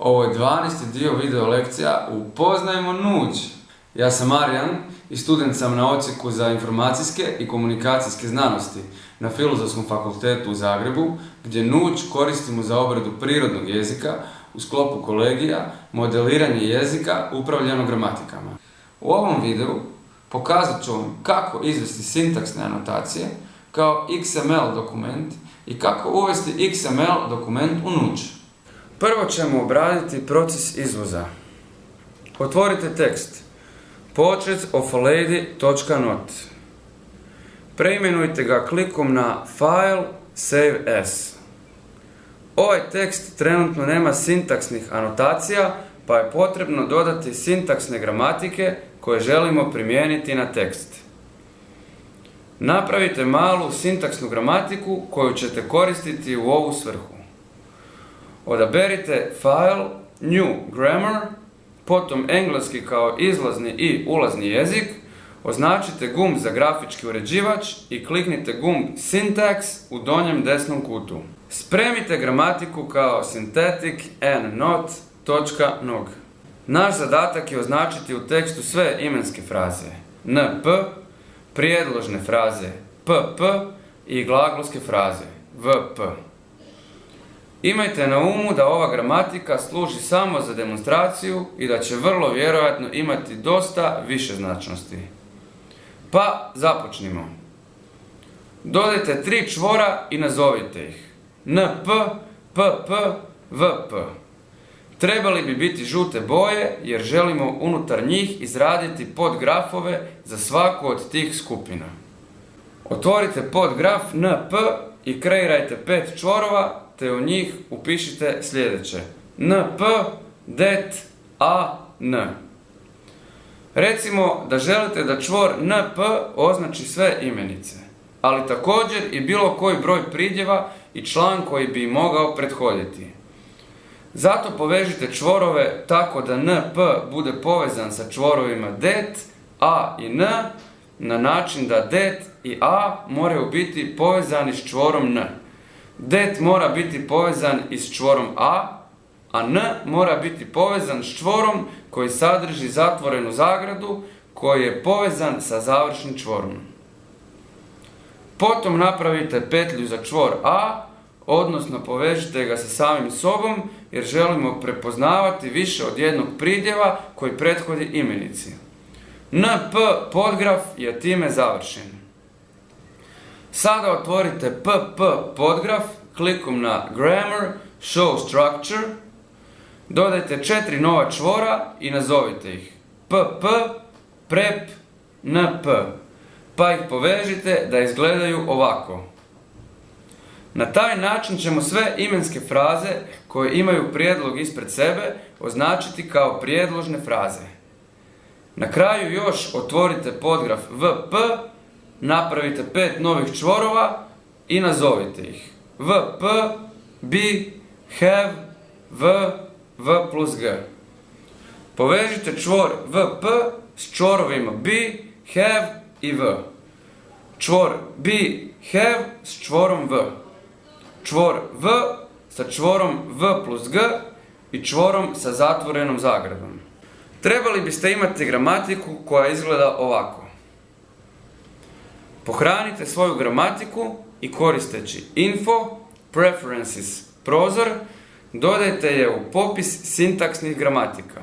Ovo je 12. dio video lekcija Upoznajmo nuđ. Ja sam Marijan i student sam na odsjeku za informacijske i komunikacijske znanosti na Filozofskom fakultetu u Zagrebu, gdje nuđ koristimo za obradu prirodnog jezika u sklopu kolegija, modeliranje jezika upravljano gramatikama. U ovom videu pokazat ću vam kako izvesti sintaksne anotacije kao XML dokument i kako uvesti XML dokument u nuđ. Prvo ćemo obraditi proces izvoza. Otvorite tekst portraitsofalady.not. Preimenujte ga klikom na File, Save As. Ovaj tekst trenutno nema sintaksnih anotacija, pa je potrebno dodati sintaksne gramatike koje želimo primijeniti na tekst. Napravite malu sintaksnu gramatiku koju ćete koristiti u ovu svrhu. Odaberite File, New Grammar, potom engleski kao izlazni i ulazni jezik, označite gumb za grafički uređivač i kliknite gumb Syntax u donjem desnom kutu. Spremite gramatiku kao synthetic and not.nog. Naš zadatak je označiti u tekstu sve imenske fraze NP, prijedložne fraze PP i glagolske fraze VP. Imajte na umu da ova gramatika služi samo za demonstraciju i da će vrlo vjerojatno imati dosta višeznačnosti. Pa započnimo. Dodajte 3 čvora i nazovite ih NP, PP, VP. Trebali bi biti žute boje jer želimo unutar njih izraditi podgrafove za svaku od tih skupina. Otvorite podgraf NP i kreirajte 5 čvorova te u njih upišite sljedeće NP, det, a, n. Recimo da želite da čvor NP označi sve imenice, ali također i bilo koji broj pridjeva i član koji bi mogao prethoditi. Zato povežite čvorove tako da NP bude povezan sa čvorovima det, a i n, na način da det i a moraju biti povezani s čvorom n. Det mora biti povezan i s čvorom a n mora biti povezan s čvorom koji sadrži zatvorenu zagradu koji je povezan sa završnim čvorom. Potom napravite petlju za čvor a, odnosno povežite ga sa samim sobom jer želimo prepoznavati više od jednog pridjeva koji prethodi imenici. NP podgraf je time završen. Sada otvorite PP podgraf klikom na Grammar, Show Structure, dodajte 4 nova čvora i nazovite ih PP, Prep, NP, pa ih povežite da izgledaju ovako. Na taj način ćemo sve imenske fraze koje imaju prijedlog ispred sebe označiti kao prijedložne fraze. Na kraju još otvorite podgraf VP, napravite 5 novih čvorova i nazovite ih VP, be, have, v plus g. Povežite čvor VP s čvorovima be, have i v. Čvor be, have s čvorom v. Čvor v sa čvorom v plus g i čvorom sa zatvorenom zagradom. Trebali biste imati gramatiku koja izgleda ovako. Pohranite svoju gramatiku i koristeći Info, Preferences, prozor, dodajte je u popis sintaksnih gramatika.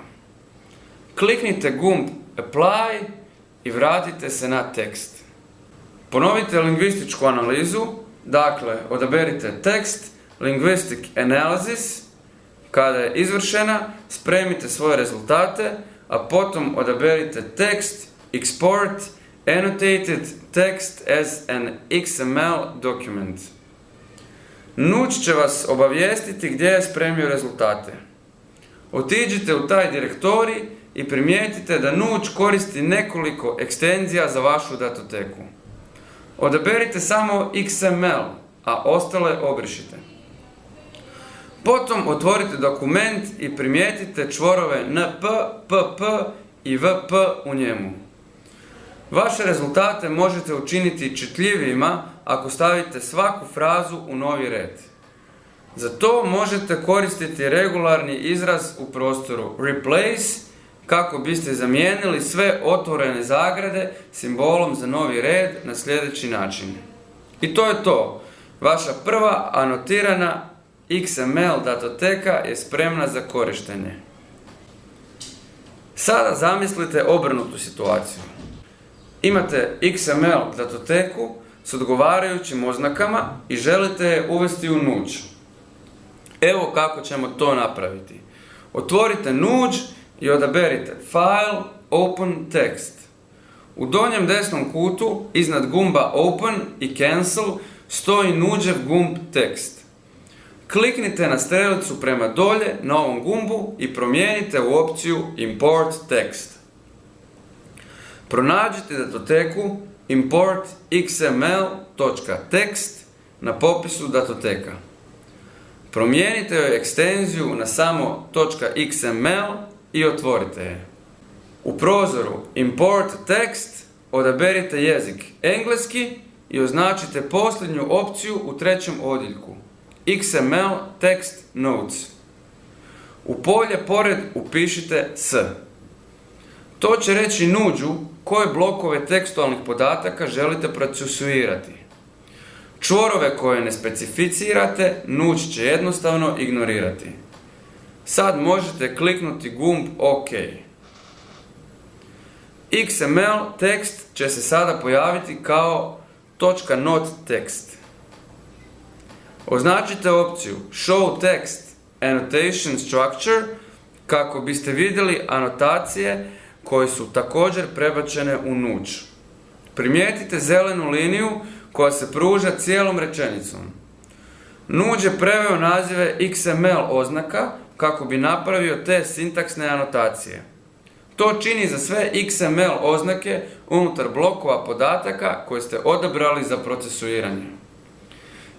Kliknite gumb Apply i vratite se na tekst. Ponovite lingvističku analizu, dakle odaberite tekst, Linguistic Analysis, kada je izvršena, spremite svoje rezultate, a potom odaberite tekst, Export, Annotated text as an XML document. Nuđ će vas obavijestiti gdje je spremio rezultate. Otiđite u taj direktorij i primijetite da nuđ koristi nekoliko ekstenzija za vašu datoteku. Odaberite samo XML, a ostale obrišite. Potom otvorite dokument i primijetite čvorove NP, PP i VP u njemu. Vaše rezultate možete učiniti čitljivijima ako stavite svaku frazu u novi red. Za to možete koristiti regularni izraz u prostoru replace kako biste zamijenili sve otvorene zagrade simbolom za novi red na sljedeći način. I to je to. Vaša prva anotirana XML datoteka je spremna za korištenje. Sada zamislite obrnutu situaciju. Imate XML datoteku s odgovarajućim oznakama i želite je uvesti u Nuđ. Evo kako ćemo to napraviti. Otvorite Nuđ i odaberite File, Open Text. U donjem desnom kutu, iznad gumba Open i Cancel, stoji Nuđev gumb Tekst. Kliknite na strelicu prema dolje na ovom gumbu i promijenite u opciju Import Text. Pronađite datoteku import xml.text na popisu datoteka. Promijenite joj ekstenziju na samo .xml i otvorite je. U prozoru Import Text odaberite jezik engleski i označite posljednju opciju u trećem odjeljku XML Text Notes. U polje pored upišite S. To će reći Nuđu koje blokove tekstualnih podataka želite procesuirati. Čvorove koje ne specificirate, Nuđ će jednostavno ignorirati. Sad možete kliknuti gumb OK. XML tekst će se sada pojaviti kao .not text. Označite opciju Show Text Annotation Structure kako biste vidjeli anotacije koje su također prebačene u Nuđ. Primijetite zelenu liniju koja se pruža cijelom rečenicom. Nuđ je preveo nazive XML oznaka kako bi napravio te sintaksne anotacije. To čini za sve XML oznake unutar blokova podataka koje ste odabrali za procesuiranje.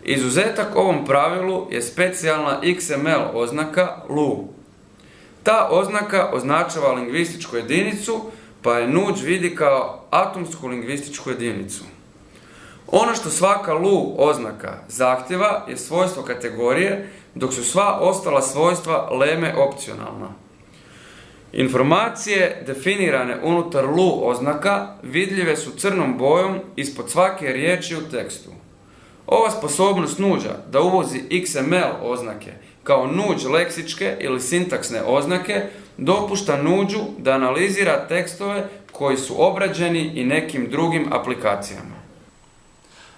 Izuzetak ovom pravilu je specijalna XML oznaka LU. Ta oznaka označava lingvističku jedinicu, pa je Nuđ vidi kao atomsku lingvističku jedinicu. Ono što svaka LU oznaka zahtjeva je svojstvo kategorije, dok su sva ostala svojstva leme opcionalna. Informacije definirane unutar LU oznaka vidljive su crnom bojom ispod svake riječi u tekstu. Ova sposobnost Nuđa da uvozi XML oznake kao Nuđ leksičke ili sintaksne oznake dopušta Nuđu da analizira tekstove koji su obrađeni i nekim drugim aplikacijama.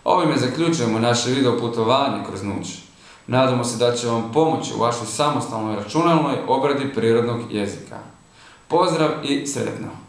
Ovime zaključujemo naše video putovanje kroz Nuđ. Nadamo se da će vam pomoći u vašoj samostalnoj računalnoj obradi prirodnog jezika. Pozdrav i sretno!